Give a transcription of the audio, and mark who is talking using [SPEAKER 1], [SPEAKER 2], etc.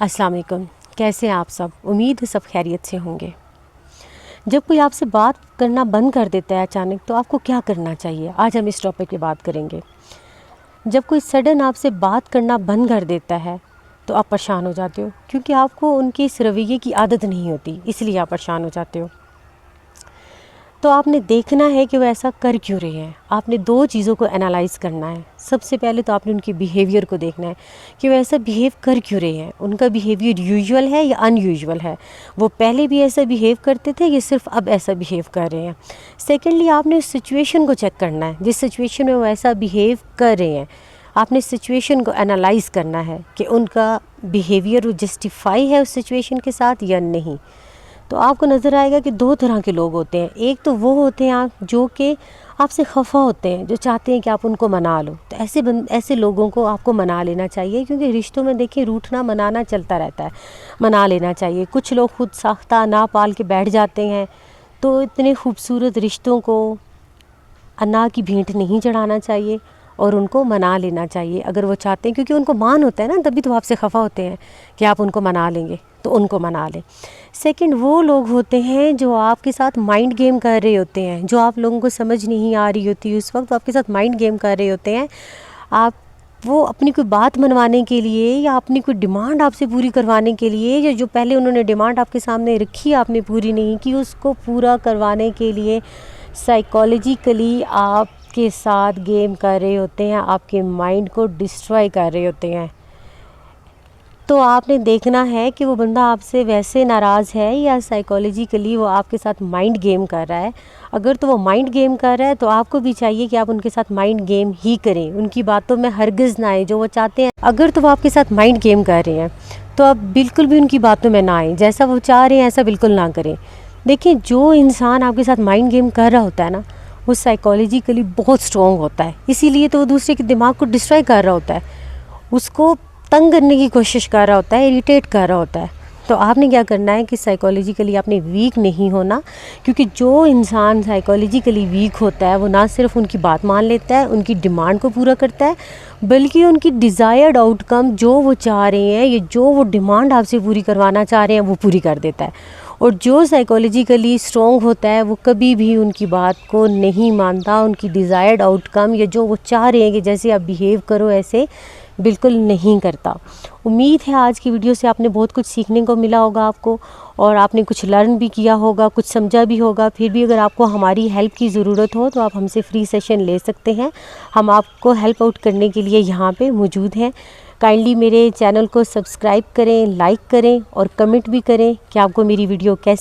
[SPEAKER 1] अस्सलाम वालेकुम। कैसे हैं आप सब? उम्मीद है सब खैरियत से होंगे। जब कोई आपसे बात करना बंद कर देता है अचानक, तो आपको क्या करना चाहिए? आज हम इस टॉपिक पे बात करेंगे। जब कोई सडन आपसे बात करना बंद कर देता है तो आप परेशान हो जाते हो, क्योंकि आपको उनके इस रवैये की आदत नहीं होती, इसलिए आप परेशान हो जाते हो। तो आपने देखना है कि वो ऐसा कर क्यों रहे हैं। आपने दो चीज़ों को एनालाइज़ करना है। सबसे पहले तो आपने उनके बिहेवियर को देखना है कि वो ऐसा बिहेव कर क्यों रहे हैं। उनका बिहेवियर यूजुअल है या अनयूजुअल है, वो पहले भी ऐसा बिहेव करते थे या सिर्फ अब ऐसा बिहेव कर रहे हैं। सेकेंडली आपने उस सिचुएशन को चेक करना है, जिस सिचुएशन में वो ऐसा बिहेव कर रहे हैं। आपने सिचुएशन को एनालाइज़ करना है कि उनका बिहेवियर वो जस्टिफाई है उस सिचुएशन के साथ या नहीं। तो आपको नज़र आएगा कि दो तरह के लोग होते हैं। एक तो वो होते हैं आप जो कि आपसे खफा होते हैं, जो चाहते हैं कि आप उनको मना लो। तो ऐसे लोगों को आपको मना लेना चाहिए, क्योंकि रिश्तों में देखिए रूठना मनाना चलता रहता है। मना लेना चाहिए। कुछ लोग खुद साख्ता ना पाल के बैठ जाते हैं, तो इतने खूबसूरत रिश्तों को अना की भेंट नहीं चढ़ाना चाहिए और उनको मना लेना चाहिए अगर वो चाहते हैं, क्योंकि उनको मान होता है ना, तभी तो आपसे खफा होते हैं कि आप उनको मना लेंगे, तो उनको मना लें। सेकंड वो लोग होते हैं जो आपके साथ माइंड गेम कर रहे होते हैं, जो आप लोगों को समझ नहीं आ रही होती उस वक्त, आपके साथ माइंड गेम कर रहे होते हैं। आप वो अपनी कोई बात मनवाने के लिए या अपनी कोई डिमांड आपसे पूरी करवाने के लिए, या जो पहले उन्होंने डिमांड आपके सामने रखी आपने पूरी नहीं की, उसको पूरा करवाने के लिए साइकोलॉजिकली आपके साथ गेम कर रहे होते हैं, आपके माइंड को डिस्ट्रॉय कर रहे होते हैं। तो आपने देखना है कि वो बंदा आपसे वैसे नाराज़ है या साइकोलॉजिकली वो आपके साथ माइंड गेम कर रहा है। अगर तो वो माइंड गेम कर रहा है तो आपको भी चाहिए कि आप उनके साथ माइंड गेम ही करें, उनकी बातों में हरगिज़ ना आए जो वो चाहते हैं। अगर तो वो आपके साथ माइंड गेम कर रहे हैं तो आप बिल्कुल भी उनकी बातों में ना आएँ, जैसा वो चाह रहे हैं ऐसा बिल्कुल ना करें। देखिए, जो इंसान आपके साथ माइंड गेम कर रहा होता है ना, वो साइकोलॉजिकली बहुत स्ट्रॉन्ग होता है, इसीलिए तो वो दूसरे के दिमाग को डिस्ट्रॉय कर रहा होता है, उसको तंग करने की कोशिश कर रहा होता है, इरिटेट कर रहा होता है। तो आपने क्या करना है कि साइकोलॉजिकली आपने वीक नहीं होना, क्योंकि जो इंसान साइकोलॉजिकली वीक होता है वो ना सिर्फ उनकी बात मान लेता है, उनकी डिमांड को पूरा करता है, बल्कि उनकी डिज़ायर्ड आउटकम जो वो चाह रहे हैं या जो वो डिमांड आपसे पूरी करवाना चाह रहे हैं वो पूरी कर देता है। और जो साइकोलॉजिकली स्ट्रॉन्ग होता है वो कभी भी उनकी बात को नहीं मानता, उनकी डिज़ायर्ड आउटकम या जो वो चाह रहे हैं कि जैसे आप बिहेव करो ऐसे बिल्कुल नहीं करता। उम्मीद है आज की वीडियो से आपने बहुत कुछ सीखने को मिला होगा आपको, और आपने कुछ लर्न भी किया होगा, कुछ समझा भी होगा। फिर भी अगर आपको हमारी हेल्प की ज़रूरत हो तो आप हमसे फ्री सेशन ले सकते हैं। हम आपको हेल्प आउट करने के लिए यहाँ पे मौजूद हैं। काइंडली मेरे चैनल को सब्सक्राइब करें, लाइक करें और कमेंट भी करें कि आपको मेरी वीडियो कैसी